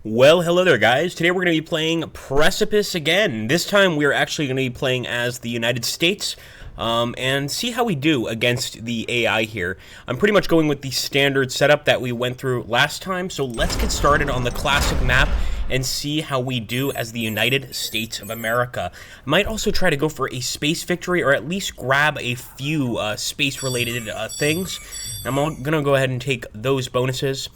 Well, hello there, guys. Today we're going to be playing Precipice again. This time we're actually going to be playing as the United States and see how we do against the AI here. I'm pretty much going with the standard setup that we went through last time, so let's get started on the classic map and see how we do as the United States of America. I might also try to go for a space victory, or at least grab a few space-related things. I'm going to go ahead and take those bonuses.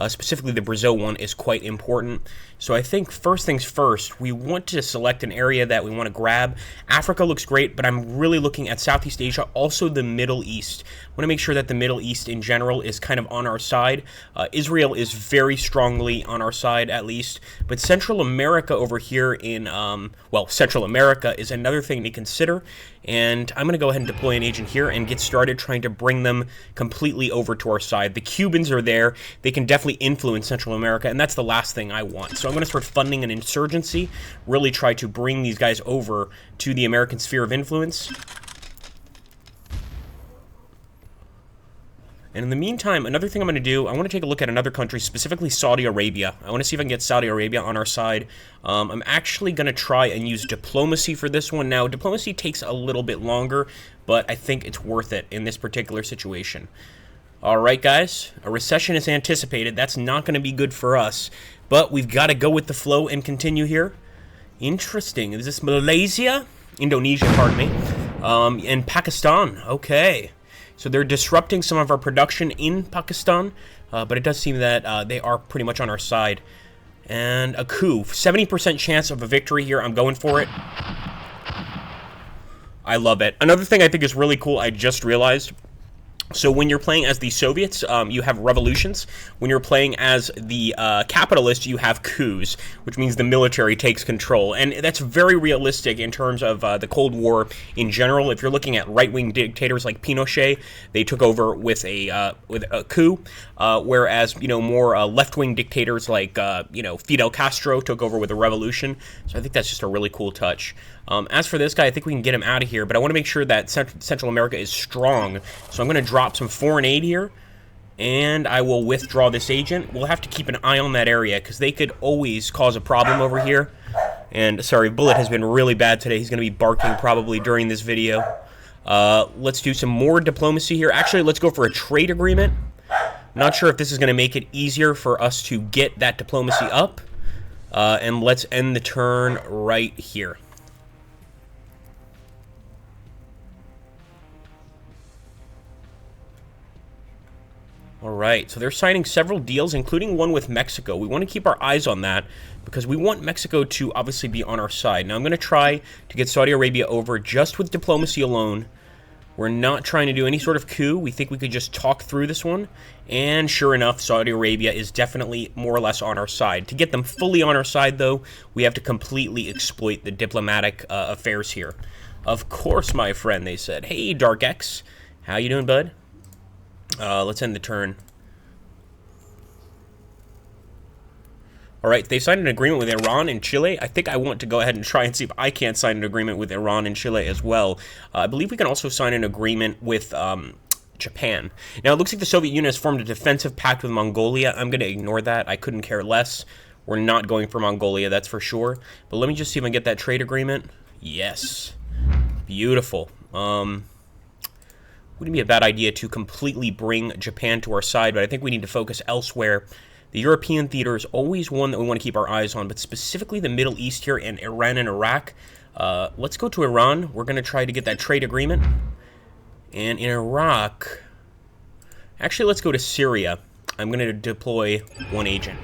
Specifically, the Brazil one is quite important. So I think first things first, we want to select an area that we want to grab. Africa looks great, but I'm really looking at Southeast Asia, also the Middle East. I want to make sure that the Middle East in general is kind of on our side. Israel is very strongly on our side, at least. But Central America over here in, well, Central America is another thing to consider. And I'm going to go ahead and deploy an agent here and get started trying to bring them completely over to our side. The Cubans are there. They can definitely influence Central America, and that's the last thing I want. So I'm going to start funding an insurgency, really try to bring these guys over to the American sphere of influence. And in the meantime, another thing I'm going to do, I want to take a look at another country, specifically Saudi Arabia. I want to see if I can get Saudi Arabia on our side. I'm actually going to try and use diplomacy for this one. Now, diplomacy takes a little bit longer, but I think it's worth it in this particular situation. All right, guys, a recession is anticipated. That's not going to be good for us, but we've got to go with the flow and continue here. Interesting. Is this Malaysia? Indonesia, pardon me. And Pakistan. Okay. So they're disrupting some of our production in Pakistan, but it does seem that they are pretty much on our side. And a coup. 70% chance of a victory here. I'm going for it. I love it. Another thing I think is really cool, I just realized. So when you're playing as the Soviets, you have revolutions. When you're playing as the capitalists, you have coups, which means the military takes control. And that's very realistic in terms of the Cold War in general. If you're looking at right-wing dictators like Pinochet, they took over with a coup, whereas more left-wing dictators like Fidel Castro took over with a revolution. So I think that's just a really cool touch. As for this guy, I think we can get him out of here, but I want to make sure that Central America is strong. So I'm going to drop some foreign aid here, and I will withdraw this agent. We'll have to keep an eye on that area, because they could always cause a problem over here. And, sorry, Bullet has been really bad today. He's going to be barking probably during this video. Let's do some more diplomacy here. Actually, let's go for a trade agreement. Not sure if this is going to make it easier for us to get that diplomacy up. And let's end the turn right here. Alright, so they're signing several deals, including one with Mexico. We want to keep our eyes on that, because we want Mexico to obviously be on our side. Now, I'm going to try to get Saudi Arabia over just with diplomacy alone. We're not trying to do any sort of coup. We think we could just talk through this one. And sure enough, Saudi Arabia is definitely more or less on our side. To get them fully on our side, though, we have to completely exploit the diplomatic affairs here. Of course, my friend, they said. Hey, Dark X. How you doing, bud? Let's end the turn. Alright, they've signed an agreement with Iran and Chile. I think I want to go ahead and try and see if I can't sign an agreement with Iran and Chile as well. I believe we can also sign an agreement with Japan. Now, it looks like the Soviet Union has formed a defensive pact with Mongolia. I'm going to ignore that. I couldn't care less. We're not going for Mongolia, that's for sure. But let me just see if I can get that trade agreement. Yes. Beautiful. Wouldn't be a bad idea to completely bring Japan to our side, but I think we need to focus elsewhere. The European theater is always one that we want to keep our eyes on, but specifically the Middle East here and Iran and Iraq. Let's go to Iran. We're going to try to get that trade agreement. And in Iraq, actually, let's go to Syria. I'm going to deploy one agent.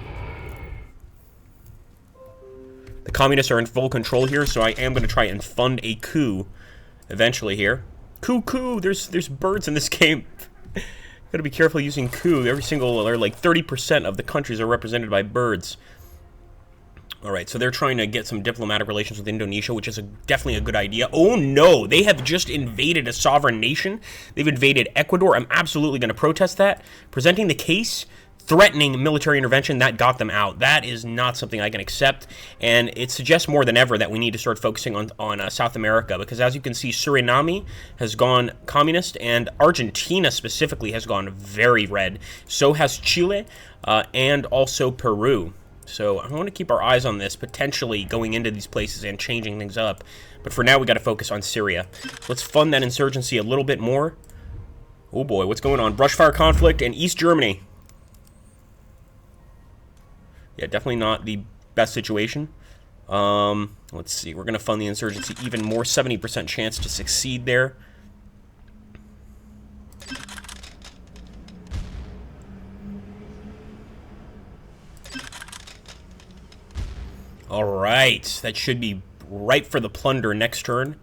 The communists are in full control here, so I am going to try and fund a coup eventually here. Coup, there's birds in this game. Gotta be careful using coup. Every single, or like 30% of the countries are represented by birds. Alright, so they're trying to get some diplomatic relations with Indonesia, which is definitely a good idea. Oh no, they have just invaded a sovereign nation. They've invaded Ecuador. I'm absolutely going to protest that. Presenting the case, threatening military intervention, that got them out. That is not something I can accept, and it suggests more than ever that we need to start focusing on South America, because as you can see, Suriname has gone communist, and Argentina specifically has gone very red. So has Chile, and also Peru. So I want to keep our eyes on this, potentially going into these places and changing things up. But for now, we got to focus on Syria. Let's fund that insurgency a little bit more. Oh boy, what's going on? Brushfire conflict in East Germany. Yeah, definitely not the best situation. Let's see. We're going to fund the insurgency even more. 70% chance to succeed there. All right. That should be ripe for the plunder next turn.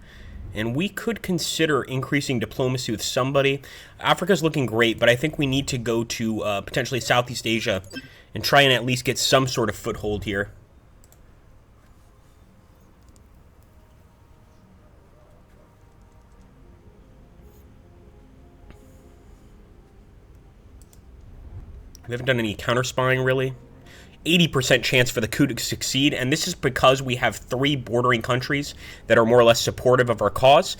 And we could consider increasing diplomacy with somebody. Africa's looking great, but I think we need to go to potentially Southeast Asia and try and at least get some sort of foothold here. We haven't done any counter-spying, really. 80% chance for the coup to succeed, and this is because we have 3 bordering countries that are more or less supportive of our cause,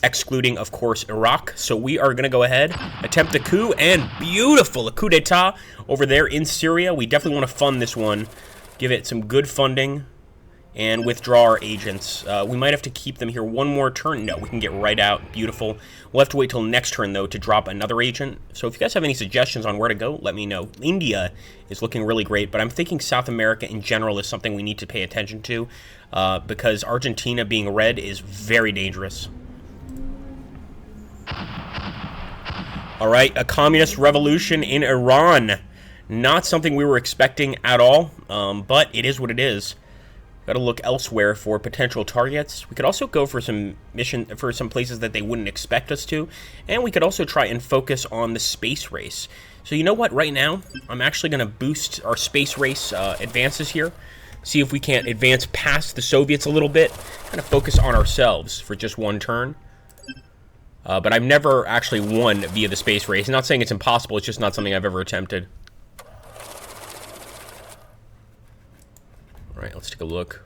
excluding, of course, Iraq. So we are going to go ahead, attempt the coup, and beautiful, a coup d'etat over there in Syria. We definitely want to fund this one, give it some good funding, and withdraw our agents. We might have to keep them here one more turn. No, we can get right out. Beautiful. We'll have to wait till next turn, though, to drop another agent. So if you guys have any suggestions on where to go, let me know. India is looking really great, but I'm thinking South America in general is something we need to pay attention to because Argentina being red is very dangerous. All right, a communist revolution in Iran. Not something we were expecting at all, but it is what it is. Got to look elsewhere for potential targets. We could also go for some places that they wouldn't expect us to, and we could also try and focus on the space race. So you know what? Right now, I'm actually going to boost our space race advances here. See if we can't advance past the Soviets a little bit. Kind of focus on ourselves for just one turn. But I've never actually won via the space race. I'm not saying it's impossible. It's just not something I've ever attempted. All right, let's take a look.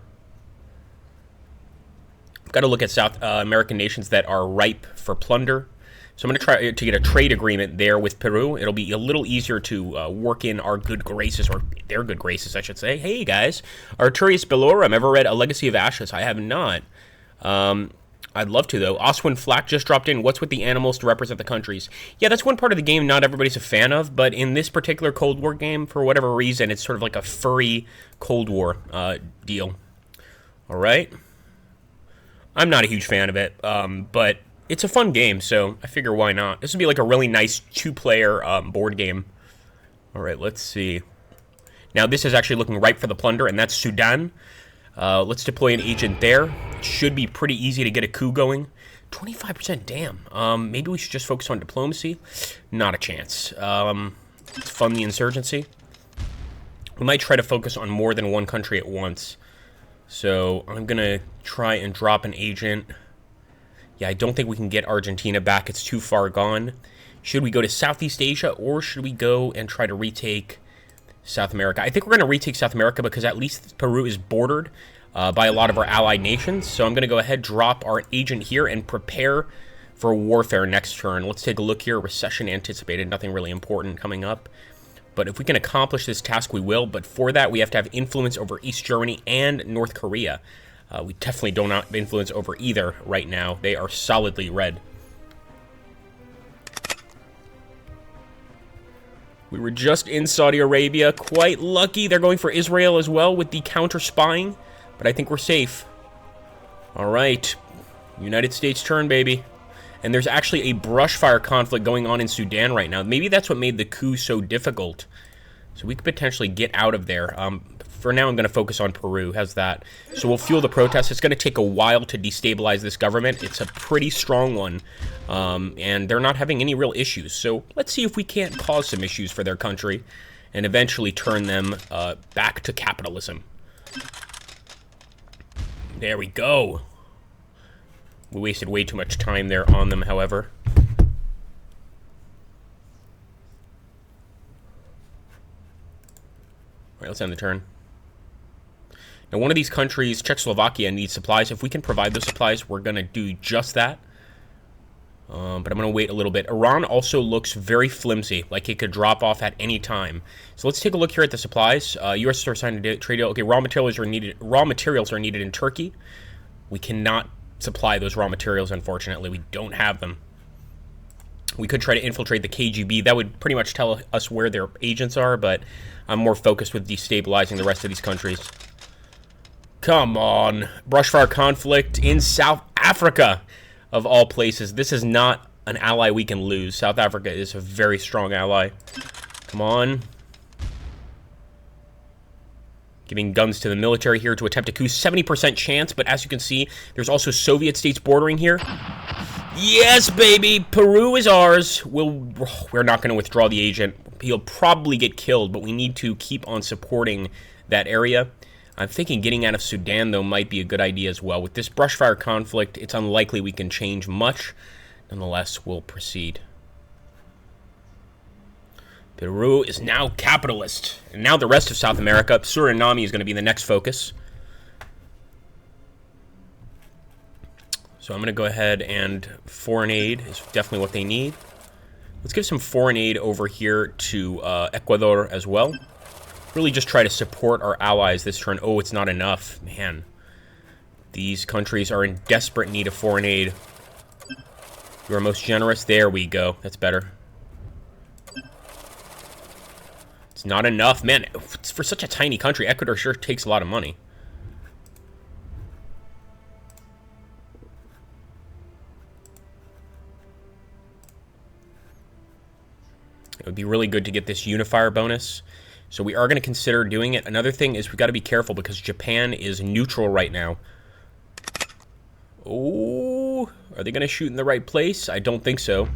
We've got to look at South American nations that are ripe for plunder. So I'm going to try to get a trade agreement there with Peru. It'll be a little easier to work in our good graces, or their good graces, I should say. Hey, guys. Arturius Bellorum, ever read A Legacy of Ashes? I have not. I'd love to, though. Oswin Flack just dropped in. What's with the animals to represent the countries? Yeah, that's one part of the game not everybody's a fan of, but in this particular Cold War game, for whatever reason, it's sort of like a furry Cold War deal. All right. I'm not a huge fan of it, but it's a fun game, so I figure why not. This would be like a really nice 2-player board game. All right, let's see. Now, this is actually looking ripe for the plunder, and that's Sudan. Let's deploy an agent there. It should be pretty easy to get a coup going. 25%, damn. Maybe we should just focus on diplomacy. Not a chance. Let's fund the insurgency. We might try to focus on more than one country at once. So I'm going to try and drop an agent. Yeah, I don't think we can get Argentina back. It's too far gone. Should we go to Southeast Asia, or should we go and try to retake South America? I think we're going to retake South America because at least Peru is bordered by a lot of our allied nations. So I'm going to go ahead, drop our agent here, and prepare for warfare next turn. Let's take a look here. Recession anticipated. Nothing really important coming up. But if we can accomplish this task, we will. But for that, we have to have influence over East Germany and North Korea. We definitely don't have influence over either right now. They are solidly red. We were just in Saudi Arabia. Quite lucky. They're going for Israel as well with the counter-spying. But I think we're safe. All right. United States turn, baby. And there's actually a brushfire conflict going on in Sudan right now. Maybe that's what made the coup so difficult. So we could potentially get out of there. For now, I'm going to focus on Peru. How's that? So we'll fuel the protests. It's going to take a while to destabilize this government. It's a pretty strong one. And they're not having any real issues. So let's see if we can't cause some issues for their country and eventually turn them back to capitalism. There we go. We wasted way too much time there on them, however. All right, let's end the turn. Now, one of these countries, Czechoslovakia, needs supplies. If we can provide those supplies, we're going to do just that. But I'm going to wait a little bit. Iran also looks very flimsy, like it could drop off at any time. So let's take a look here at the supplies. U.S. are signed a trade deal. Okay, raw materials are needed. Raw materials are needed in Turkey. We cannot supply those raw materials, unfortunately. We don't have them. We could try to infiltrate the KGB. That would pretty much tell us where their agents are, but I'm more focused with destabilizing the rest of these countries. Come on. Brushfire conflict in South Africa. Of all places, this is not an ally we can lose. South Africa is a very strong ally. Come on. Giving guns to the military here to attempt a coup. 70% chance, but as you can see, there's also Soviet states bordering here. Yes, baby! Peru is ours. We're not going to withdraw the agent. He'll probably get killed, but we need to keep on supporting that area. I'm thinking getting out of Sudan, though, might be a good idea as well. With this brushfire conflict, it's unlikely we can change much. Nonetheless, we'll proceed. Peru is now capitalist. And now the rest of South America. Suriname is going to be the next focus. So I'm going to go ahead and foreign aid is definitely what they need. Let's give some foreign aid over here to Ecuador as well. Really just try to support our allies this turn. Oh, it's not enough. Man. These countries are in desperate need of foreign aid. You are most generous. There we go. That's better. It's not enough. Man, it's for such a tiny country. Ecuador sure takes a lot of money. It would be really good to get this unifier bonus. So we are going to consider doing it. Another thing is we've got to be careful because Japan is neutral right now. Oh, are they going to shoot in the right place? I don't think so.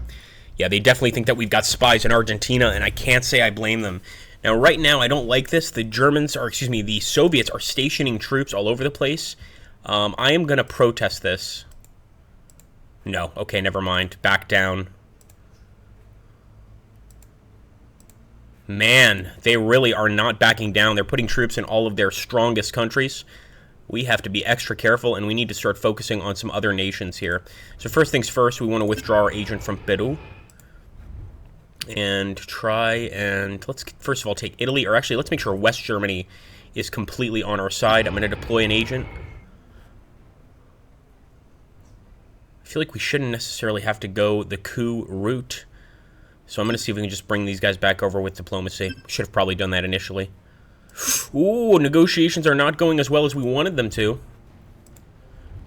Yeah, they definitely think that we've got spies in Argentina, and I can't say I blame them. Now, right now, I don't like this. The Soviets are stationing troops all over the place. I am going to protest this. No, okay, never mind. Back down. Man, they really are not backing down. They're putting troops in all of their strongest countries. We have to be extra careful, and we need to start focusing on some other nations here. So first things first, we want to withdraw our agent from Peru. And let's first of all take Italy, or actually let's make sure West Germany is completely on our side. I'm going to deploy an agent. I feel like we shouldn't necessarily have to go the coup route. So I'm going to see if we can just bring these guys back over with diplomacy. Should have probably done that initially. Ooh, negotiations are not going as well as we wanted them to.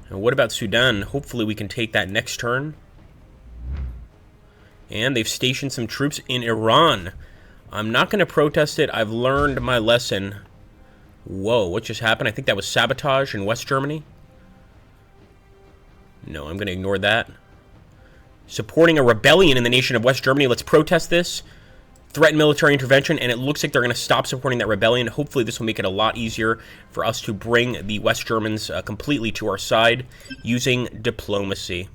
And what about Sudan? Hopefully we can take that next turn. And they've stationed some troops in Iran. I'm not going to protest it. I've learned my lesson. Whoa, what just happened? I think that was sabotage in West Germany. No, I'm going to ignore that. Supporting a rebellion in the nation of West Germany. Let's protest this. Threaten military intervention, and it looks like they're going to stop supporting that rebellion. Hopefully this will make it a lot easier for us to bring the West Germans completely to our side using diplomacy.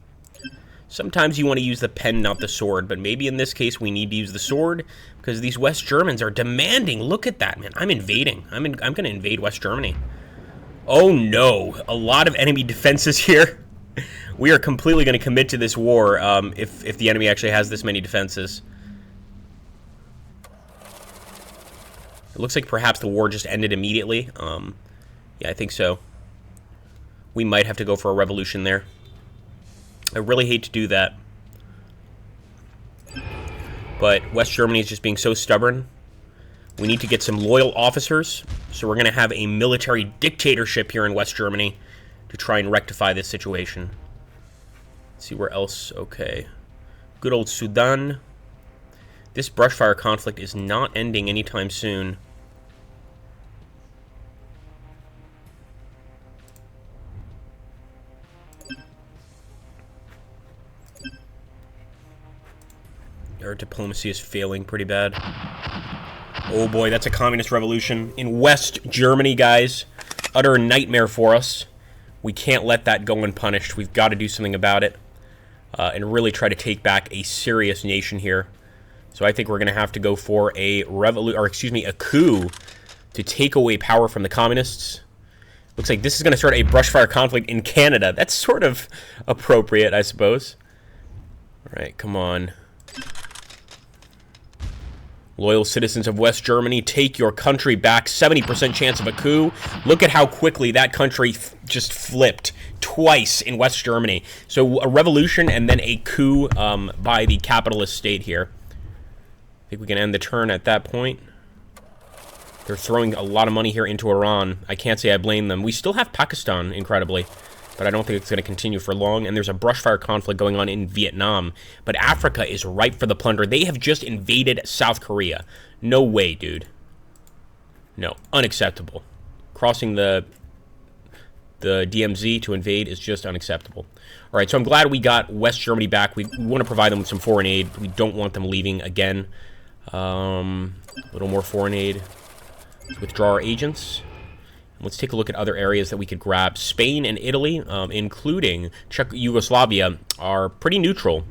Sometimes you want to use the pen, not the sword, but maybe in this case we need to use the sword because these West Germans are demanding. Look at that, man. I'm invading. I'm going to invade West Germany. Oh, no. A lot of enemy defenses here. We are completely going to commit to this war if the enemy actually has this many defenses. It looks like perhaps the war just ended immediately. Yeah, I think so. We might have to go for a revolution there. I really hate to do that. But West Germany is just being so stubborn. We need to get some loyal officers. So we're going to have a military dictatorship here in West Germany to try and rectify this situation. Let's see where else. Okay. Good old Sudan. This brushfire conflict is not ending anytime soon. Our diplomacy is failing pretty bad. Oh boy, that's a communist revolution in West Germany, guys. Utter nightmare for us. We can't let that go unpunished. We've got to do something about it. And really try to take back a serious nation here. So I think we're going to have to go for a coup to take away power from the communists. Looks like this is going to start a brushfire conflict in Canada. That's sort of appropriate, I suppose. Alright, come on. Loyal citizens of West Germany, take your country back. 70% chance of a coup. Look at how quickly that country just flipped twice in West Germany. So a revolution and then a coup by the capitalist state here. I think we can end the turn at that point. They're throwing a lot of money here into Iran. I can't say I blame them. We still have Pakistan, incredibly, but I don't think it's going to continue for long. And there's a brushfire conflict going on in Vietnam. But Africa is ripe for the plunder. They have just invaded South Korea. No way, dude. No, unacceptable. Crossing the DMZ to invade is just unacceptable. All right, so I'm glad we got West Germany back. We want to provide them with some foreign aid. We don't want them leaving again. A little more foreign aid. Let's withdraw our agents. Let's take a look at other areas that we could grab. Spain and Italy, including Yugoslavia, are pretty neutral.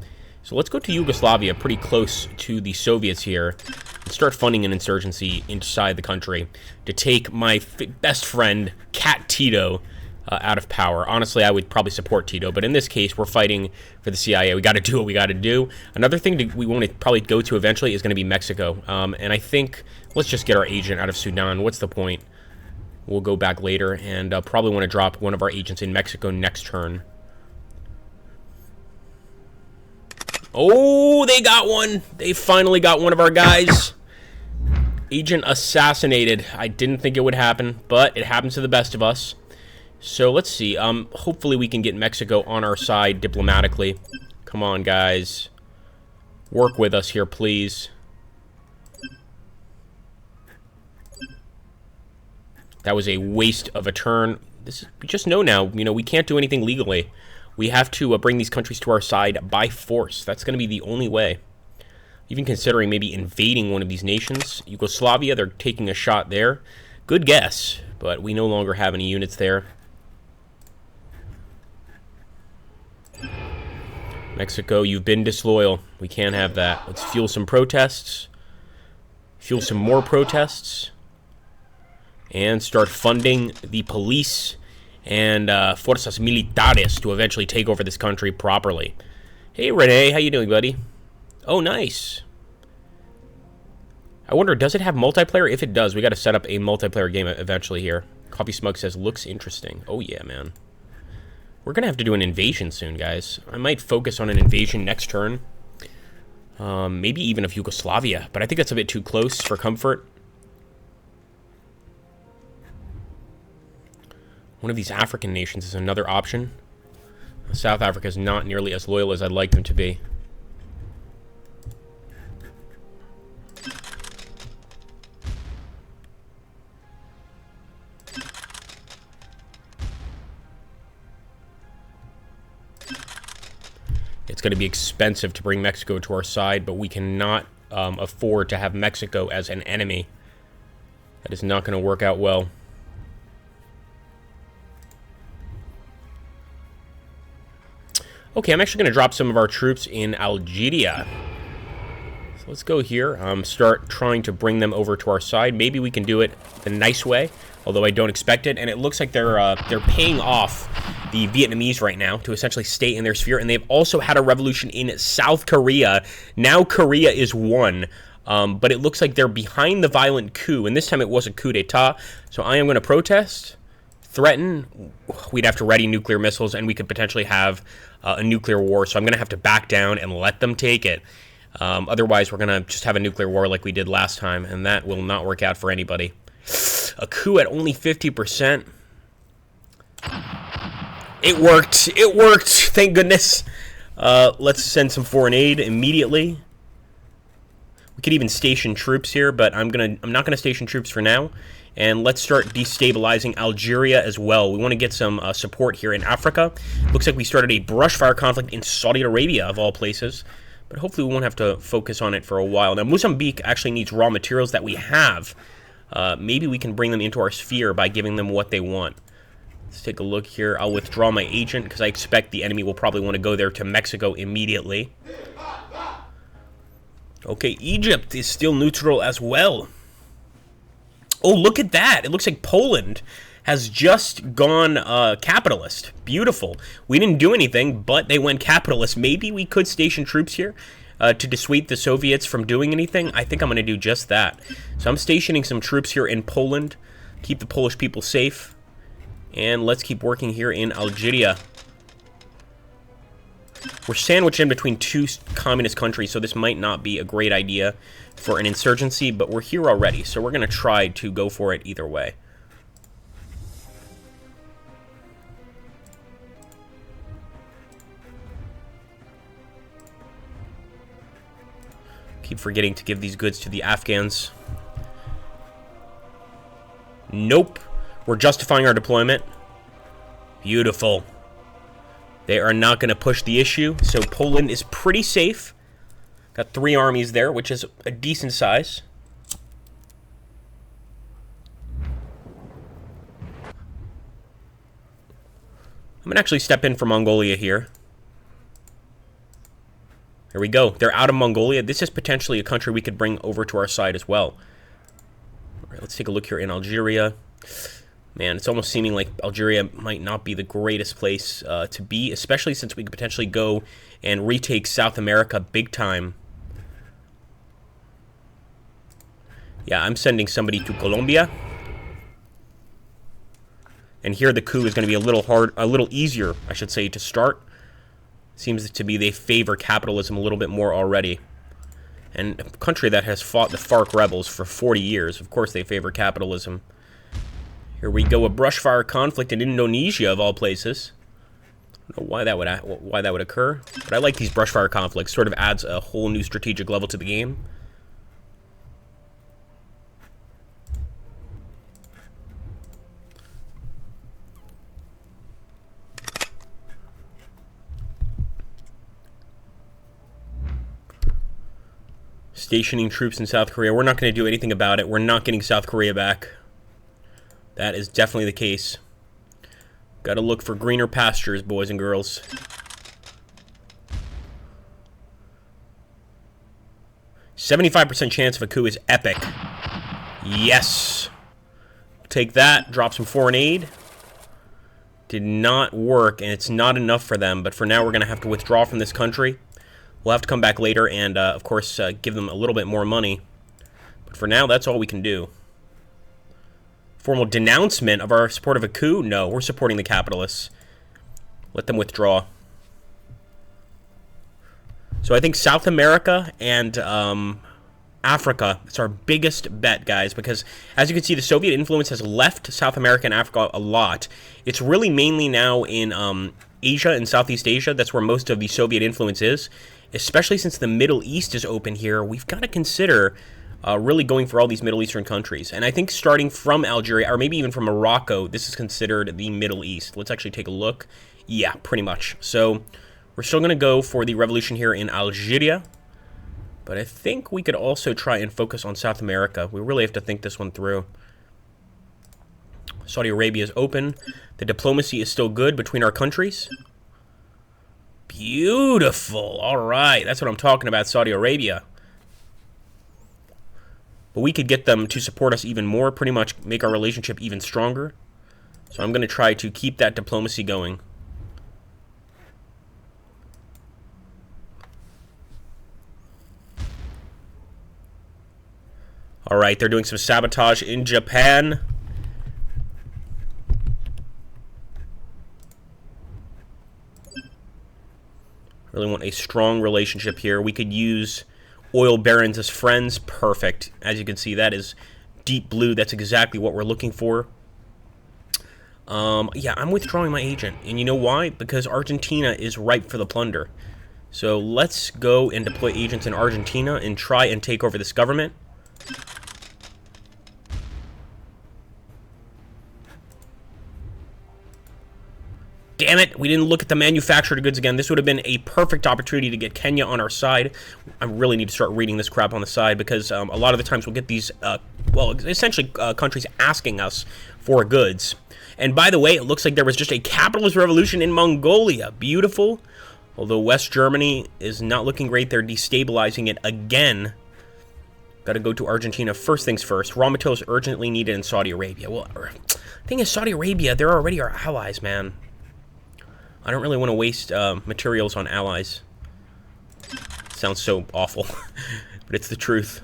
So let's go to Yugoslavia, pretty close to the Soviets here, and start funding an insurgency inside the country to take my best friend, Cat Tito, out of power. Honestly, I would probably support Tito, but in this case, we're fighting for the CIA. We got to do what we got to do. Another thing we want to probably go to eventually is going to be Mexico. And I think, let's just get our agent out of Sudan. What's the point? We'll go back later, and probably want to drop one of our agents in Mexico next turn. Oh, they got one! They finally got one of our guys. Agent assassinated. I didn't think it would happen, but it happens to the best of us. So let's see. Hopefully we can get Mexico on our side diplomatically. Come on, guys. Work with us here, please. That was a waste of a turn. We just know now, we can't do anything legally. We have to bring these countries to our side by force. That's going to be the only way. Even considering maybe invading one of these nations. Yugoslavia, they're taking a shot there. Good guess, but we no longer have any units there. Mexico, you've been disloyal. We can't have that. Let's fuel some protests. Fuel some more protests. And start funding the police and fuerzas militares to eventually take over this country properly. Hey, Renee, how you doing, buddy? Oh, nice. I wonder, does it have multiplayer? If it does, we got to set up a multiplayer game eventually here. Coffee Smug says, looks interesting. Oh, yeah, man. We're going to have to do an invasion soon, guys. I might focus on an invasion next turn. Maybe even of Yugoslavia, but I think that's a bit too close for comfort. One of these African nations is another option. South Africa is not nearly as loyal as I'd like them to be. It's going to be expensive to bring Mexico to our side, but we cannot afford to have Mexico as an enemy. That is not going to work out well. Okay, I'm actually going to drop some of our troops in Algeria. So let's go here. Start trying to bring them over to our side. Maybe we can do it the nice way, although I don't expect it. And it looks like they're paying off the Vietnamese right now to essentially stay in their sphere. And they've also had a revolution in South Korea. Now Korea is won. But it looks like they're behind the violent coup. And this time it was a coup d'etat. So I am going to protest, threaten. We'd have to ready nuclear missiles, and we could potentially have a nuclear war. So I'm going to have to back down and let them take it. Otherwise, we're going to just have a nuclear war like we did last time, and that will not work out for anybody. A coup at only 50%. It worked. It worked. Thank goodness. Let's send some foreign aid immediately. We could even station troops here, but I'm not gonna station troops for now. And let's start destabilizing Algeria as well. We want to get some support here in Africa. Looks like we started a brushfire conflict in Saudi Arabia, of all places. But hopefully we won't have to focus on it for a while. Now, Mozambique actually needs raw materials that we have. Maybe we can bring them into our sphere by giving them what they want. Let's take a look here. I'll withdraw my agent because I expect the enemy will probably want to go there to Mexico immediately. Okay, Egypt is still neutral as well. Oh, look at that. It looks like Poland has just gone capitalist. Beautiful. We didn't do anything, but they went capitalist. Maybe we could station troops here to dissuade the Soviets from doing anything. I think I'm going to do just that. So I'm stationing some troops here in Poland. Keep the Polish people safe. And let's keep working here in Algeria. We're sandwiched in between two communist countries, so this might not be a great idea for an insurgency, but we're here already, so we're going to try to go for it either way. Keep forgetting to give these goods to the Afghans. Nope. We're justifying our deployment. Beautiful. They are not going to push the issue, so Poland is pretty safe. Got 3 armies there, which is a decent size. I'm going to actually step in for Mongolia here. Here we go. They're out of Mongolia. This is potentially a country we could bring over to our side as well. All right, let's take a look here in Algeria. Man, it's almost seeming like Algeria might not be the greatest place to be, especially since we could potentially go and retake South America big time. Yeah, I'm sending somebody to Colombia. And here the coup is going to be a little easier, I should say, to start. Seems to be they favor capitalism a little bit more already. And a country that has fought the FARC rebels for 40 years, of course they favor capitalism. Here we go, a brushfire conflict in Indonesia, of all places. I don't know why that would occur, but I like these brushfire conflicts. Sort of adds a whole new strategic level to the game. Stationing troops in South Korea. We're not going to do anything about it. We're not getting South Korea back. That is definitely the case. Got to look for greener pastures, boys and girls. %75% chance of a coup is epic. Yes. Take that. Drop some foreign aid. Did not work, and it's not enough for them. But for now, we're going to have to withdraw from this country. We'll have to come back later and, of course, give them a little bit more money. But for now, that's all we can do. Formal denouncement of our support of a coup? No, we're supporting the capitalists. Let them withdraw. So I think South America and Africa is our biggest bet, guys, because as you can see, the Soviet influence has left South America and Africa a lot. It's really mainly now in Asia and Southeast Asia. That's where most of the Soviet influence is, especially since the Middle East is open here. We've got to consider really going for all these Middle Eastern countries. And I think starting from Algeria, or maybe even from Morocco, this is considered the Middle East. Let's actually take a look. Yeah, pretty much. So we're still going to go for the revolution here in Algeria. But I think we could also try and focus on South America. We really have to think this one through. Saudi Arabia is open. The diplomacy is still good between our countries. Beautiful. All right. That's what I'm talking about, Saudi Arabia. But we could get them to support us even more, pretty much make our relationship even stronger. So I'm going to try to keep that diplomacy going. All right, they're doing some sabotage in Japan. Really want a strong relationship here. We could use oil barons as friends. Perfect. As you can see, that is deep blue. That's exactly what we're looking for. Yeah, I'm withdrawing my agent. And you know why? Because Argentina is ripe for the plunder. So let's go and deploy agents in Argentina and try and take over this government. Damn it, we didn't look at the manufactured goods again. This would have been a perfect opportunity to get Kenya on our side. I really need to start reading this crap on the side because a lot of the times we'll get these, well, essentially countries asking us for goods. And by the way, it looks like there was just a capitalist revolution in Mongolia. Beautiful. Although West Germany is not looking great. They're destabilizing it again. Got to go to Argentina. First things first. Raw materials urgently needed in Saudi Arabia. Well, the thing is, Saudi Arabia, they're already our allies, man. I don't really want to waste materials on allies. Sounds so awful, but it's the truth.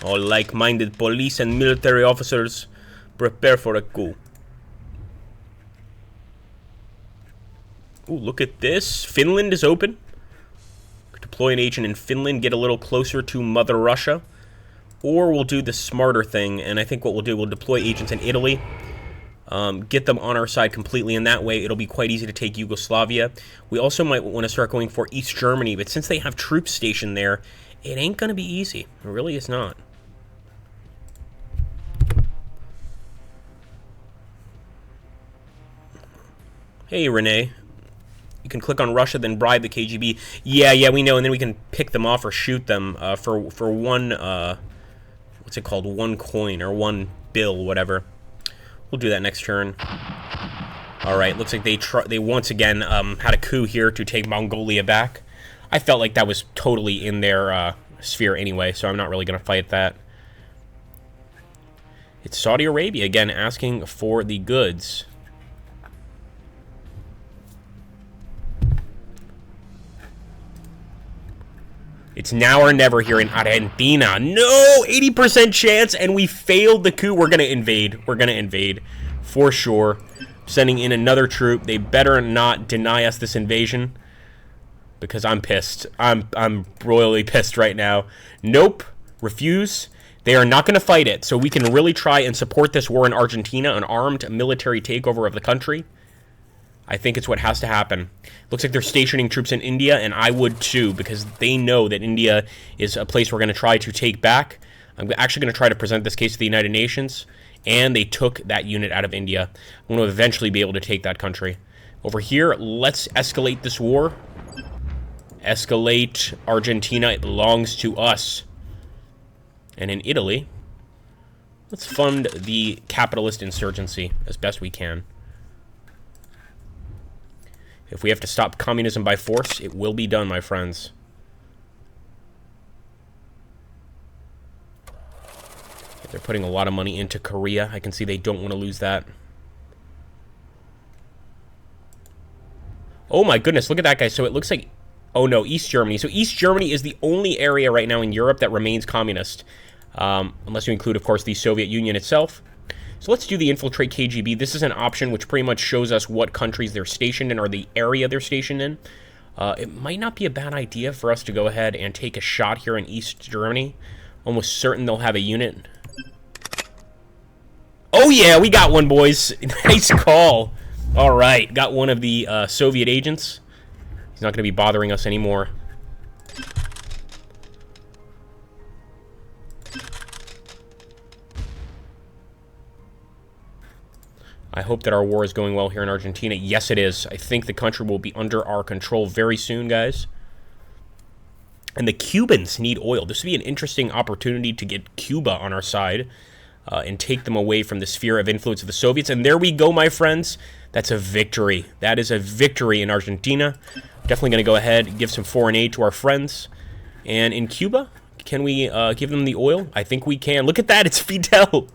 All like-minded police and military officers, prepare for a coup. Ooh, look at this. Finland is open. Deploy an agent in Finland, get a little closer to Mother Russia. Or we'll do the smarter thing, and I think what we'll do, we'll deploy agents in Italy. Get them on our side completely, and that way it'll be quite easy to take Yugoslavia. We also might want to start going for East Germany, but since they have troops stationed there, it ain't going to be easy. It really is not. Hey, Renee. You can click on Russia, then bribe the KGB. Yeah, we know, and then we can pick them off or shoot them for one, what's it called, one coin or one bill, whatever. We'll do that next turn. All right, looks like they once again had a coup here to take Mongolia back. I felt like that was totally in their sphere anyway, so I'm not really going to fight that. It's Saudi Arabia again asking for the goods. It's now or never here in Argentina. No! 80% chance, and we failed the coup. We're going to invade. We're going to invade. For sure. Sending in another troop. They better not deny us this invasion. Because I'm pissed. I'm royally pissed right now. Nope. Refuse. They are not going to fight it. So we can really try and support this war in Argentina. An armed military takeover of the country. I think it's what has to happen. Looks like they're stationing troops in India, and I would too, because they know that India is a place we're going to try to take back. I'm actually going to try to present this case to the United Nations, and they took that unit out of India. I'm going to eventually be able to take that country. Over here, let's escalate this war. Escalate Argentina. It belongs to us. And in Italy, let's fund the capitalist insurgency as best we can. If we have to stop communism by force, it will be done, my friends. They're putting a lot of money into Korea. I can see they don't want to lose that. Oh my goodness, look at that guy. So it looks like... Oh no, East Germany. So East Germany is the only area right now in Europe that remains communist. Unless you include, of course, the Soviet Union itself. So let's do the infiltrate KGB. This is an option which pretty much shows us what countries they're stationed in or the area they're stationed in. It might not be a bad idea for us to go ahead and take a shot here in East Germany. Almost certain they'll have a unit. Oh yeah, we got one, boys. Nice call. All right, got one of the Soviet agents. He's not going to be bothering us anymore. I hope that our war is going well here in Argentina. Yes, it is. I think the country will be under our control very soon, guys. And the Cubans need oil. This would be an interesting opportunity to get Cuba on our side and take them away from the sphere of influence of the Soviets. And there we go, my friends. That's a victory. That is a victory in Argentina. Definitely going to go ahead and give some foreign aid to our friends. And in Cuba, can we give them the oil? I think we can. Look at that. It's Fidel.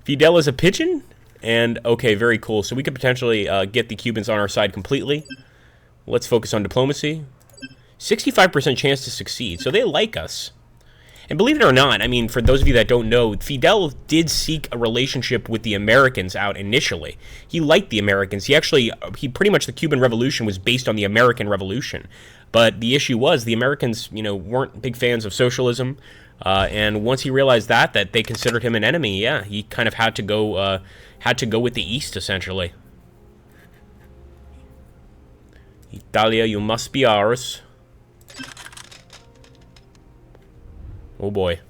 Fidel is a pigeon? And, okay, very cool. So we could potentially get the Cubans on our side completely. Let's focus on diplomacy. 65% chance to succeed. So they like us. And believe it or not, I mean, for those of you that don't know, Fidel did seek a relationship with the Americans out initially. He liked the Americans. He pretty much, the Cuban Revolution was based on the American Revolution. But the issue was the Americans, you know, weren't big fans of socialism. And once he realized that they considered him an enemy, yeah, he kind of had to go with the East, essentially. Italia, you must be ours. Oh boy.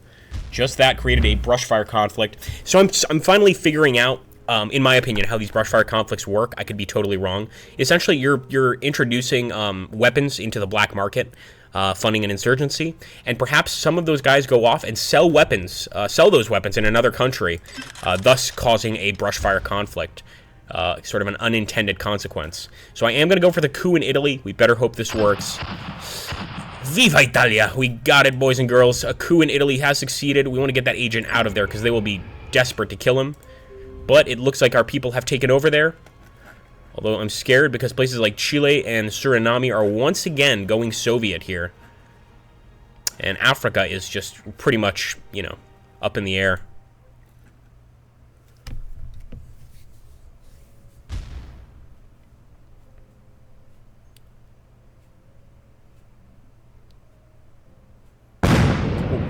Just that created a brushfire conflict. So I'm finally figuring out, in my opinion, how these brushfire conflicts work. I could be totally wrong. Essentially, you're introducing weapons into the black market, funding an insurgency, and perhaps some of those guys go off and sell those weapons in another country, thus causing a brushfire conflict, sort of an unintended consequence. So I am going to go for the coup in Italy. We better hope this works. Viva Italia! We got it, boys and girls. A coup in Italy has succeeded. We want to get that agent out of there because they will be desperate to kill him. But it looks like our people have taken over there. Although I'm scared because places like Chile and Suriname are once again going Soviet here. And Africa is just pretty much, you know, up in the air.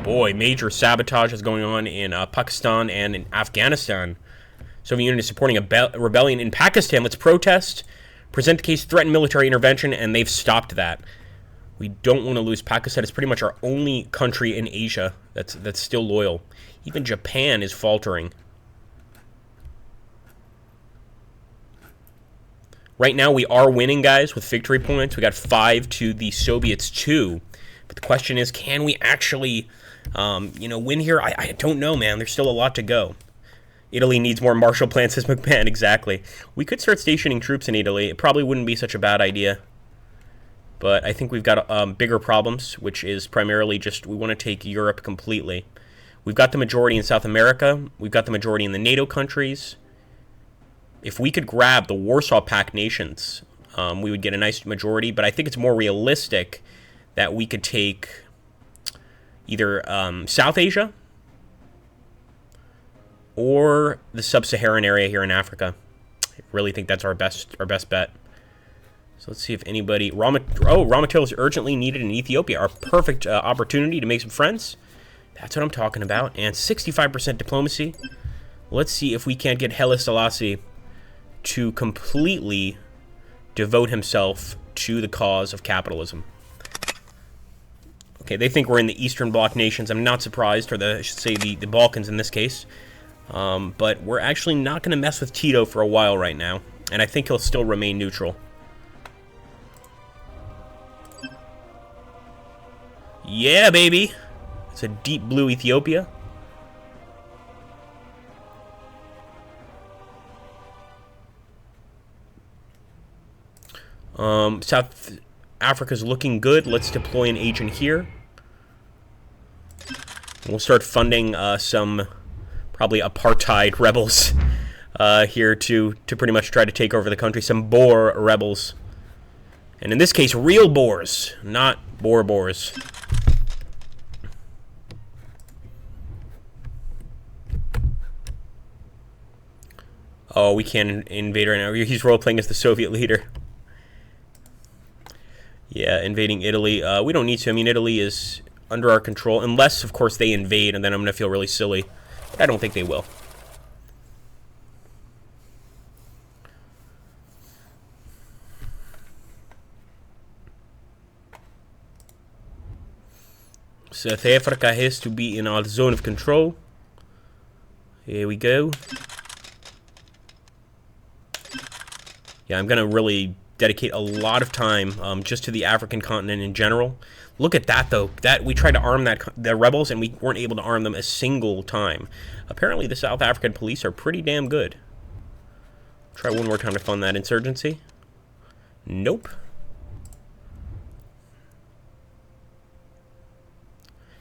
Boy, major sabotage is going on in Pakistan and in Afghanistan. Soviet Union is supporting a rebellion in Pakistan. Let's protest, present the case, threaten military intervention, and they've stopped that. We don't want to lose Pakistan. It's pretty much our only country in Asia that's still loyal. Even Japan is faltering. Right now, we are winning, guys, with victory points. We got 5 to the Soviets 2. But the question is, can we actually, you know, win here? I don't know, man. There's still a lot to go. Italy needs more Marshall Plan, says McMahon. Exactly. We could start stationing troops in Italy. It probably wouldn't be such a bad idea. But I think we've got bigger problems, which is primarily just we want to take Europe completely. We've got the majority in South America. We've got the majority in the NATO countries. If we could grab the Warsaw Pact nations, we would get a nice majority. But I think it's more realistic that we could take either South Asia or the sub-Saharan area here in Africa. I really think that's our best bet. So let's see if anybody... raw materials urgently needed in Ethiopia. Our perfect opportunity to make some friends. That's what I'm talking about. And 65% diplomacy. Let's see if we can't get Haile Selassie to completely devote himself to the cause of capitalism. Okay, they think we're in the Eastern Bloc nations. I'm not surprised, or I should say the Balkans in this case. But we're actually not going to mess with Tito for a while right now. And I think he'll still remain neutral. Yeah, baby! It's a deep blue Ethiopia. South Africa's looking good. Let's deploy an agent here. We'll start funding some probably apartheid rebels here to pretty much try to take over the country. Some Boer rebels. And in this case, real Boers, not Boers. Oh, we can't invade right now. He's role-playing as the Soviet leader. Yeah, invading Italy. We don't need to. I mean, Italy is under our control. Unless, of course, they invade, and then I'm going to feel really silly. But I don't think they will. South Africa has to be in our zone of control. Here we go. Yeah, I'm going to really dedicate a lot of time just to the African continent in general. Look at that, though. That we tried to arm the rebels, and we weren't able to arm them a single time. Apparently, the South African police are pretty damn good. Try one more time to fund that insurgency. Nope.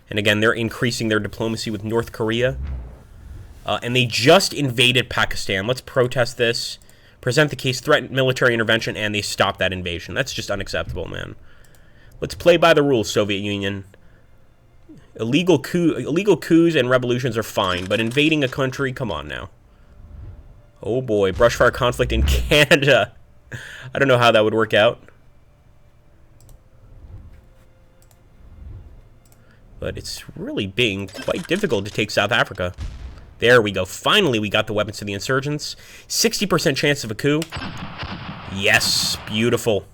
And again, they're increasing their diplomacy with North Korea. And they just invaded Pakistan. Let's protest this. Present the case, threaten military intervention, and they stop that invasion. That's just unacceptable, man. Let's play by the rules, Soviet Union. Illegal coups and revolutions are fine, but invading a country, come on now. Oh boy, brushfire conflict in Canada. I don't know how that would work out. But it's really being quite difficult to take South Africa. There we go. Finally, we got the weapons to the insurgents. 60% chance of a coup. Yes, beautiful.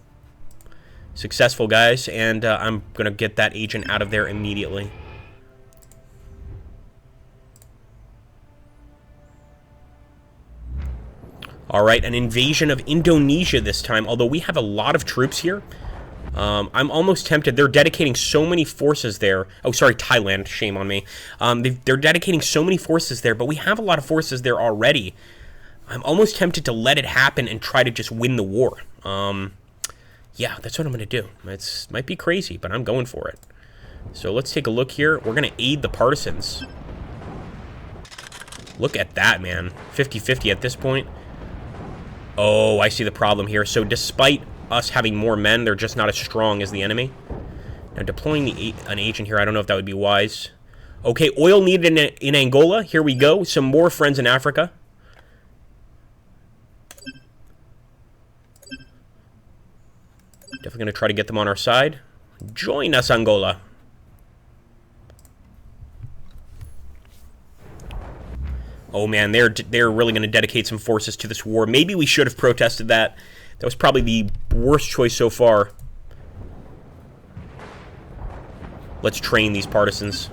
Successful, guys, and I'm going to get that agent out of there immediately. All right, an invasion of Indonesia this time, although we have a lot of troops here. I'm almost tempted. They're dedicating so many forces there. Oh, sorry, Thailand. Shame on me. They're dedicating so many forces there, but we have a lot of forces there already. I'm almost tempted to let it happen and try to just win the war. Yeah, that's what I'm going to do. It might be crazy, but I'm going for it. So let's take a look here. We're going to aid the partisans. Look at that, man. 50-50 at this point. Oh, I see the problem here. So despite us having more men, they're just not as strong as the enemy. Now, deploying an agent here, I don't know if that would be wise. Okay, oil needed in Angola. Here we go. Some more friends in Africa. Definitely going to try to get them on our side. Join us, Angola. Oh man, they're really going to dedicate some forces to this war. Maybe we should have protested that. That was probably the worst choice so far. Let's train these partisans.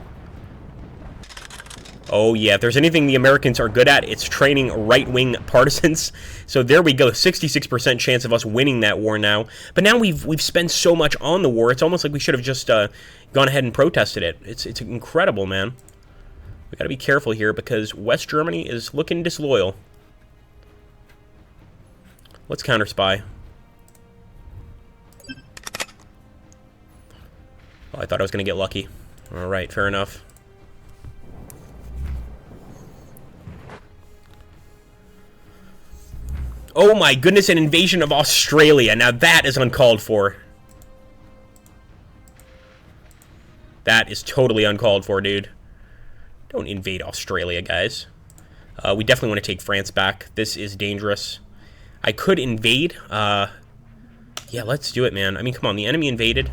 Oh yeah, if there's anything the Americans are good at, it's training right-wing partisans. So there we go, 66% chance of us winning that war now. But now we've spent so much on the war, it's almost like we should have just gone ahead and protested it. It's incredible, man. We gotta be careful here because West Germany is looking disloyal. Let's counter-spy. Oh, I thought I was gonna get lucky. Alright, fair enough. Oh my goodness, an invasion of Australia. Now that is uncalled for. That is totally uncalled for, dude. Don't invade Australia, guys. We definitely want to take France back. This is dangerous. I could invade. Yeah, let's do it, man. I mean, come on. The enemy invaded.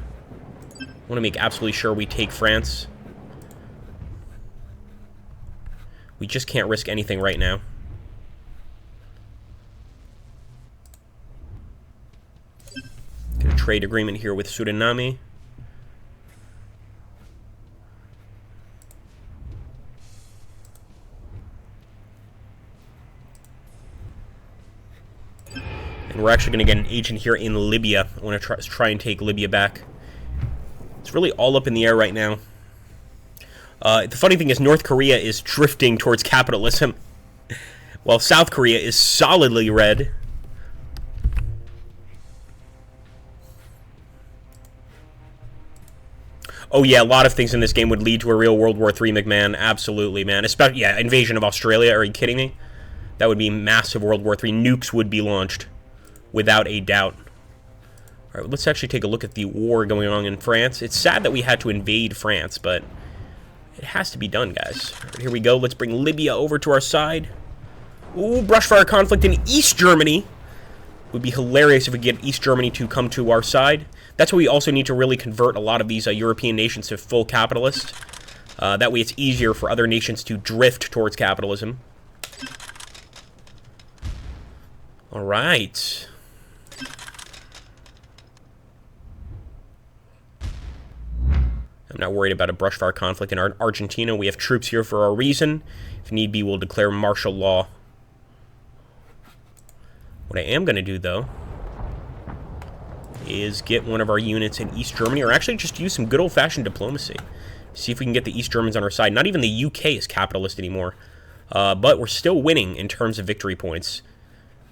I want to make absolutely sure we take France. We just can't risk anything right now. Get a trade agreement here with Suriname. And we're actually going to get an agent here in Libya. I want to try and take Libya back. It's really all up in the air right now. The funny thing is North Korea is drifting towards capitalism, while South Korea is solidly red. Oh yeah, a lot of things in this game would lead to a real World War III, McMahon. Absolutely, man. Especially, yeah, invasion of Australia. Are you kidding me? That would be massive World War III. Nukes would be launched. Without a doubt. Alright, let's actually take a look at the war going on in France. It's sad that we had to invade France, but it has to be done, guys. Right, here we go. Let's bring Libya over to our side. Ooh, brushfire conflict in East Germany. Would be hilarious if we get East Germany to come to our side. That's why we also need to really convert a lot of these European nations to full capitalist. That way it's easier for other nations to drift towards capitalism. Alright. I'm not worried about a brushfire conflict in Argentina. We have troops here for a reason. If need be, we'll declare martial law. What I am going to do, though, is get one of our units in East Germany, or actually just use some good old-fashioned diplomacy. See if we can get the East Germans on our side. Not even the UK is capitalist anymore. But we're still winning in terms of victory points.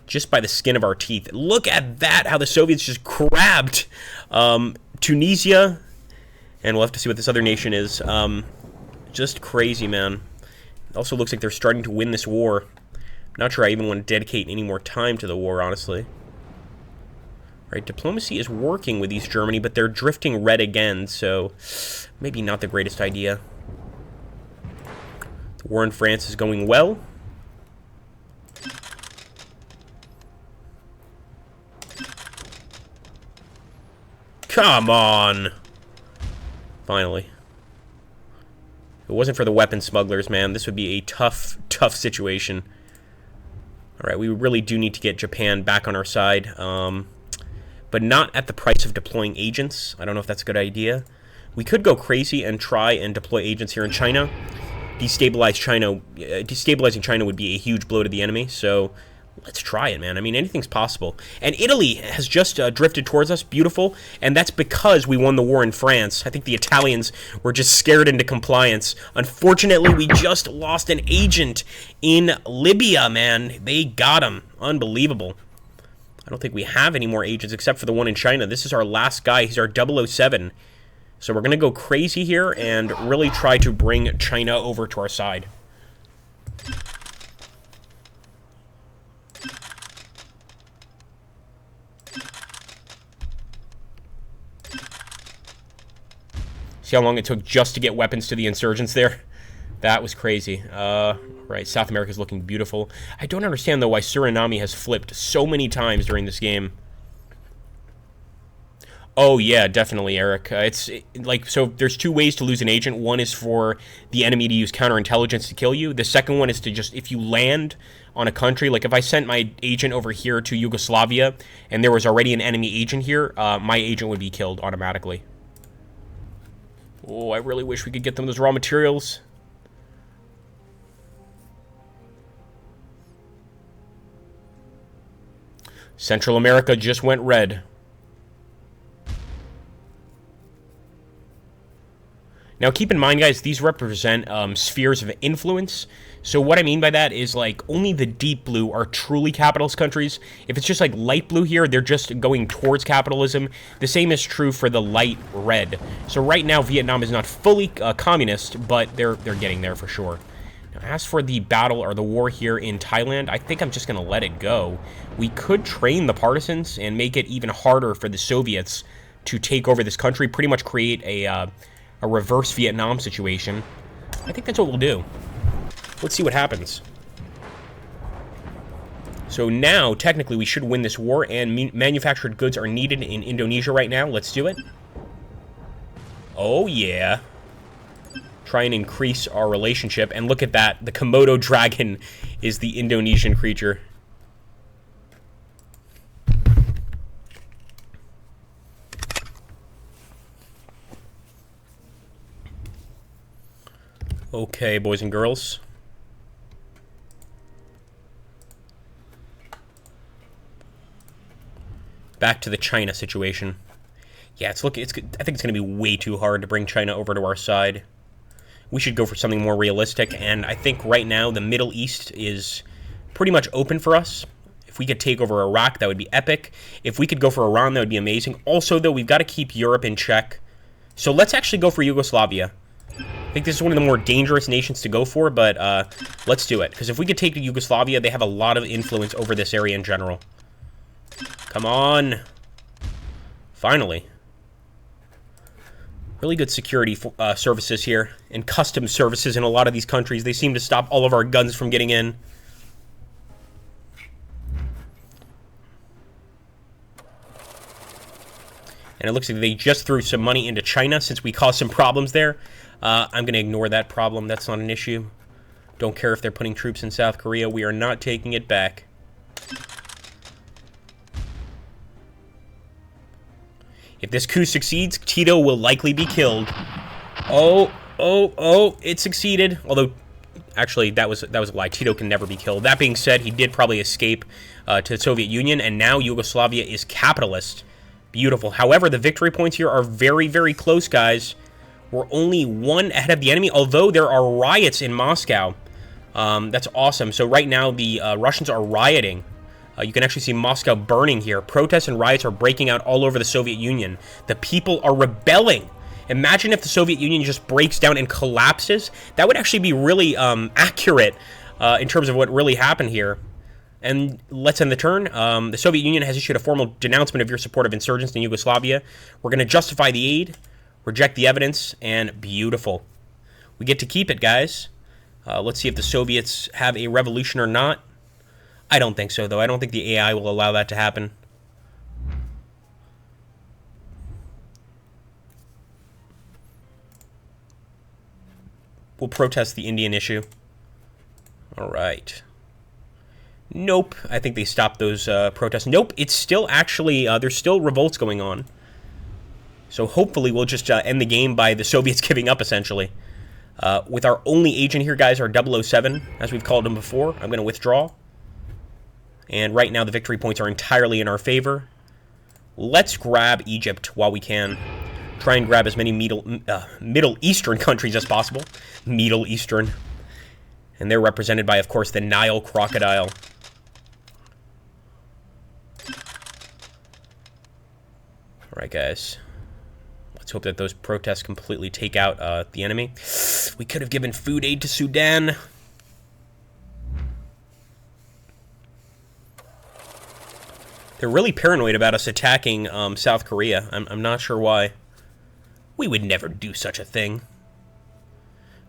Just by the skin of our teeth. Look at that, how the Soviets just grabbed Tunisia. And we'll have to see what this other nation is. Just crazy, man. It also looks like they're starting to win this war. Not sure I even want to dedicate any more time to the war, honestly. Right, diplomacy is working with East Germany, but they're drifting red again, so maybe not the greatest idea. The war in France is going well. Come on! Finally. If it wasn't for the weapon smugglers, man, this would be a tough, tough situation. Alright, we really do need to get Japan back on our side. But not at the price of deploying agents. I don't know if that's a good idea. We could go crazy and try and deploy agents here in China. Destabilizing China would be a huge blow to the enemy, so let's try it, man. I mean, anything's possible. And Italy has just drifted towards us. Beautiful. And that's because we won the war in France. I think the Italians were just scared into compliance. Unfortunately, we just lost an agent in Libya, man. They got him. Unbelievable. I don't think we have any more agents except for the one in China. This is our last guy. He's our 007. So we're going to go crazy here and really try to bring China over to our side. See how long it took just to get weapons to the insurgents there? That was crazy. Right, South America's looking beautiful. I don't understand, though, why Suriname has flipped so many times during this game. Oh, yeah, definitely, Eric. So there's two ways to lose an agent. One is for the enemy to use counterintelligence to kill you. The second one is to just, if you land on a country, like if I sent my agent over here to Yugoslavia and there was already an enemy agent here, my agent would be killed automatically. Oh, I really wish we could get them those raw materials. Central America just went red. Now, keep in mind, guys, these represent spheres of influence. So what I mean by that is, like, only the deep blue are truly capitalist countries. If it's just, like, light blue here, they're just going towards capitalism. The same is true for the light red. So right now, Vietnam is not fully communist, but they're getting there for sure. Now, as for the battle or the war here in Thailand, I think I'm just going to let it go. We could train the partisans and make it even harder for the Soviets to take over this country, pretty much create a reverse Vietnam situation. I think that's what we'll do. Let's see what happens. So now, technically, we should win this war, and manufactured goods are needed in Indonesia right now. Let's do it. Oh, yeah. Try and increase our relationship. And look at that. The Komodo dragon is the Indonesian creature. Okay, boys and girls. Back to the China situation. Yeah, I think it's going to be way too hard to bring China over to our side. We should go for something more realistic, and I think right now the Middle East is pretty much open for us. If we could take over Iraq, that would be epic. If we could go for Iran, that would be amazing. Also, though, we've got to keep Europe in check. So let's actually go for Yugoslavia. I think this is one of the more dangerous nations to go for, but let's do it. Because if we could take Yugoslavia, they have a lot of influence over this area in general. Come on. Finally. Really good security services here. And customs services in a lot of these countries. They seem to stop all of our guns from getting in. And it looks like they just threw some money into China since we caused some problems there. I'm going to ignore that problem. That's not an issue. Don't care if they're putting troops in South Korea. We are not taking it back. If this coup succeeds, Tito will likely be killed. Oh, it succeeded. Although, actually, that was a lie. Tito can never be killed. That being said, he did probably escape to the Soviet Union, and now Yugoslavia is capitalist. Beautiful. However, the victory points here are very, very close, guys. We're only one ahead of the enemy, although there are riots in Moscow. That's awesome. So right now, the Russians are rioting. You can actually see Moscow burning here. Protests and riots are breaking out all over the Soviet Union. The people are rebelling. Imagine if the Soviet Union just breaks down and collapses. That would actually be really accurate in terms of what really happened here. And let's end the turn. The Soviet Union has issued a formal denouncement of your support of insurgents in Yugoslavia. We're going to justify the aid, reject the evidence, and beautiful. We get to keep it, guys. Let's see if the Soviets have a revolution or not. I don't think so, though. I don't think the AI will allow that to happen. We'll protest the Indian issue. All right. Nope. I think they stopped those protests. Nope. It's still actually, there's still revolts going on. So hopefully we'll just end the game by the Soviets giving up, essentially. With our only agent here, guys, our 007, as we've called him before. I'm going to withdraw. And right now the victory points are entirely in our favor. Let's grab Egypt while we can. Try and grab as many Middle Eastern countries as possible. Middle Eastern. And they're represented by, of course, the Nile crocodile. All right, guys. Let's hope that those protests completely take out the enemy. We could have given food aid to Sudan. They're really paranoid about us attacking South Korea. I'm not sure why. We would never do such a thing.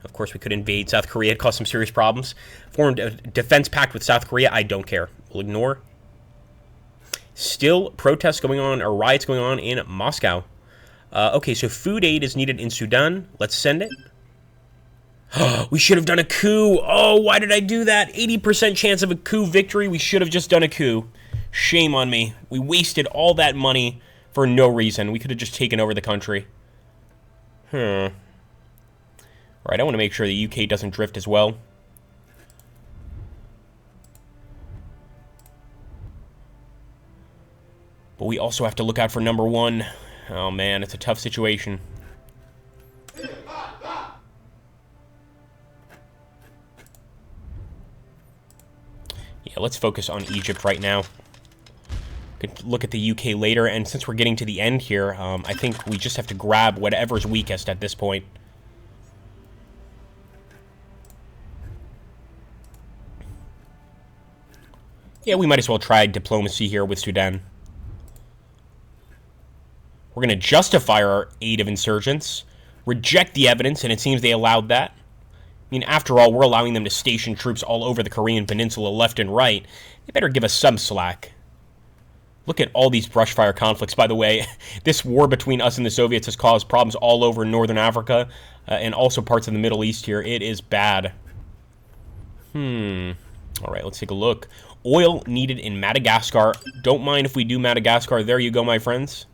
Of course, we could invade South Korea. It caused some serious problems. Formed a defense pact with South Korea. I don't care. We'll ignore. Still protests going on, or riots going on in Moscow. Okay, so food aid is needed in Sudan. Let's send it. We should have done a coup. Oh, why did I do that? 80% chance of a coup victory. We should have just done a coup. Shame on me. We wasted all that money for no reason. We could have just taken over the country. All right, I want to make sure the UK doesn't drift as well. But we also have to look out for number one. Oh, man, it's a tough situation. Yeah, let's focus on Egypt right now. Could look at the UK later, and since we're getting to the end here, I think we just have to grab whatever's weakest at this point. Yeah, we might as well try diplomacy here with Sudan. We're going to justify our aid of insurgents, reject the evidence, and it seems they allowed that. I mean, after all, we're allowing them to station troops all over the Korean Peninsula left and right. They better give us some slack. Look at all these brushfire conflicts, by the way. This war between us and the Soviets has caused problems all over northern Africa and also parts of the Middle East here. It is bad. All right, let's take a look. Oil needed in Madagascar. Don't mind if we do Madagascar. There you go, my friends.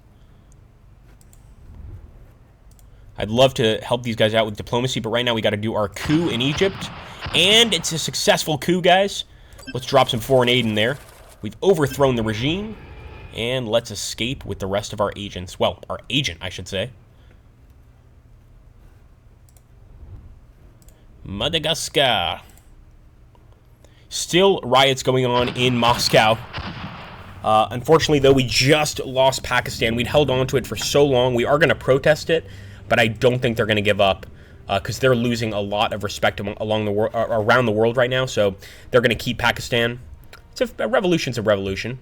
I'd love to help these guys out with diplomacy, but right now we got to do our coup in Egypt. And it's a successful coup, guys. Let's drop some foreign aid in there. We've overthrown the regime. And let's escape with the rest of our agents. Well, our agent, I should say. Madagascar. Still riots going on in Moscow. Unfortunately, though, we just lost Pakistan. We'd held on to it for so long. We are going to protest it, but I don't think they're going to give up because they're losing a lot of respect around the world right now. So they're going to keep Pakistan. A revolution's a revolution.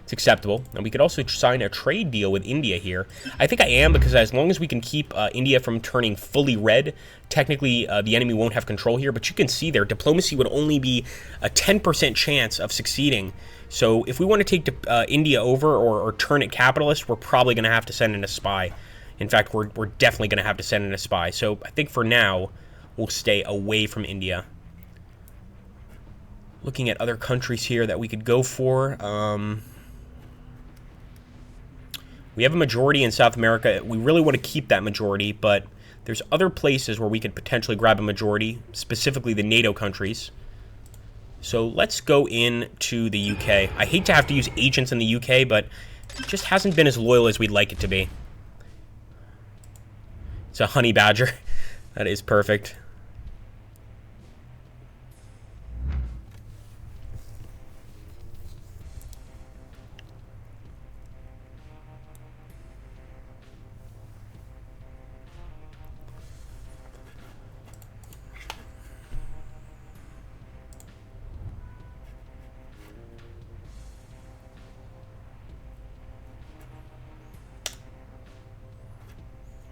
It's acceptable. And we could also sign a trade deal with India here. I think I am, because as long as we can keep India from turning fully red, technically the enemy won't have control here. But you can see there, diplomacy would only be a 10% chance of succeeding. So if we want to take India over or turn it capitalist, we're probably going to have to send in a spy. In fact, we're definitely going to have to send in a spy. So I think for now, we'll stay away from India. Looking at other countries here that we could go for. We have a majority in South America. We really want to keep that majority, but there's other places where we could potentially grab a majority, specifically the NATO countries. So let's go into the UK. I hate to have to use agents in the UK, but it just hasn't been as loyal as we'd like it to be. It's a honey badger. That is perfect.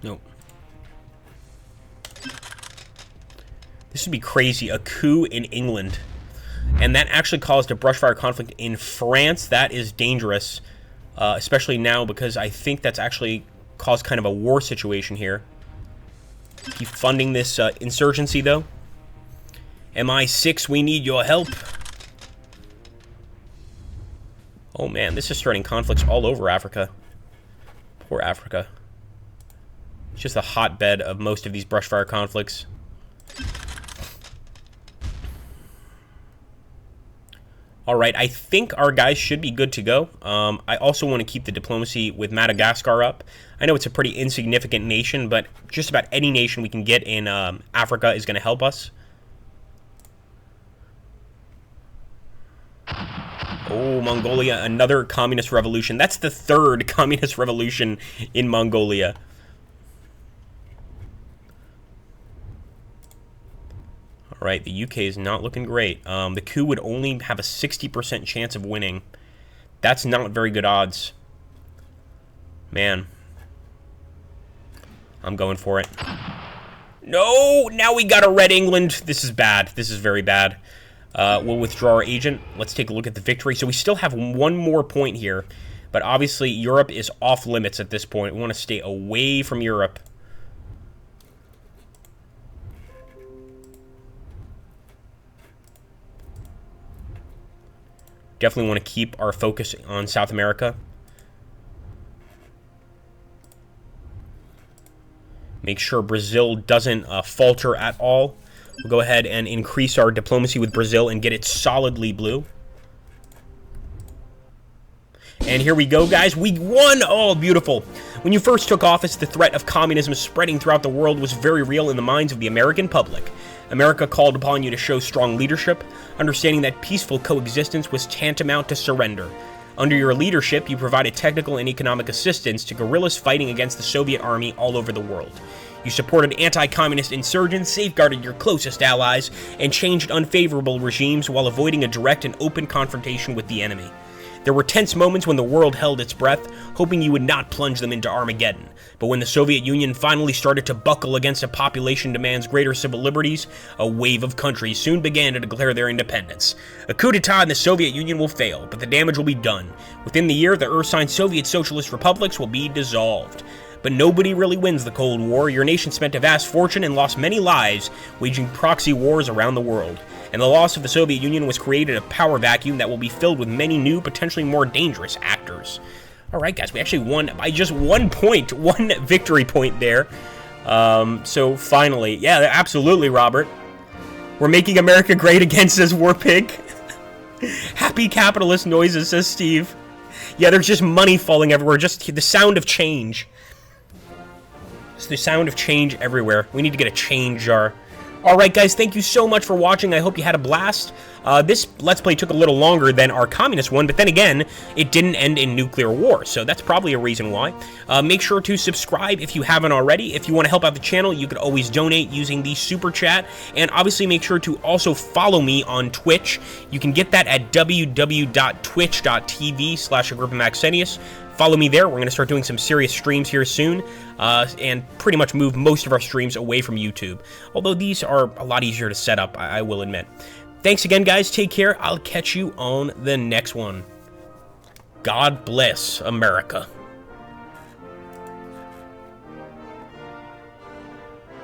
Nope. This would be crazy. A coup in England. And that actually caused a brushfire conflict in France. That is dangerous. Especially now, because I think that's actually caused kind of a war situation here. Keep funding this insurgency, though. MI6, we need your help. Oh, man. This is starting conflicts all over Africa. Poor Africa. It's just a hotbed of most of these brushfire conflicts. Alright, I think our guys should be good to go. I also want to keep the diplomacy with Madagascar up. I know it's a pretty insignificant nation, but just about any nation we can get in Africa is going to help us. Oh, Mongolia, another communist revolution. That's the third communist revolution in Mongolia. All right, the UK is not looking great. The coup would only have a 60% chance of winning. That's not very good odds. Man. I'm going for it. No! Now we got a red England. This is bad. This is very bad. We'll withdraw our agent. Let's take a look at the victory. So we still have one more point here. But obviously, Europe is off limits at this point. We want to stay away from Europe. Definitely want to keep our focus on South America. Make sure Brazil doesn't falter at all. We'll go ahead and increase our diplomacy with Brazil and get it solidly blue. And here we go, guys. We won! Oh, beautiful. When you first took office, the threat of communism spreading throughout the world was very real in the minds of the American public. America called upon you to show strong leadership, understanding that peaceful coexistence was tantamount to surrender. Under your leadership, you provided technical and economic assistance to guerrillas fighting against the Soviet army all over the world. You supported anti-communist insurgents, safeguarded your closest allies, and changed unfavorable regimes while avoiding a direct and open confrontation with the enemy. There were tense moments when the world held its breath, hoping you would not plunge them into Armageddon. But when the Soviet Union finally started to buckle against a population demands greater civil liberties, a wave of countries soon began to declare their independence. A coup d'etat in the Soviet Union will fail, but the damage will be done. Within the year, the Earth-signed Soviet Socialist republics will be dissolved. But nobody really wins the Cold War. Your nation spent a vast fortune and lost many lives, waging proxy wars around the world. And the loss of the Soviet Union was created a power vacuum that will be filled with many new, potentially more dangerous actors. Alright guys, we actually won by just 1 point, one victory point there. So finally, yeah, absolutely, Robert. We're making America great again, says Warpig. Happy capitalist noises, says Steve. Yeah, there's just money falling everywhere, just the sound of change. It's the sound of change everywhere. We need to get a change jar. Alright guys, thank you so much for watching. I hope you had a blast. This Let's Play took a little longer than our communist one, but then again, it didn't end in nuclear war, so that's probably a reason why. Make sure to subscribe if you haven't already. If you want to help out the channel, you could always donate using the Super Chat, and obviously make sure to also follow me on Twitch. You can get that at www.twitch.tv/AgrippaMaxenius. Follow me there. We're going to start doing some serious streams here soon, and pretty much move most of our streams away from YouTube. Although these are a lot easier to set up, I will admit. Thanks again, guys. Take care. I'll catch you on the next one. God bless America.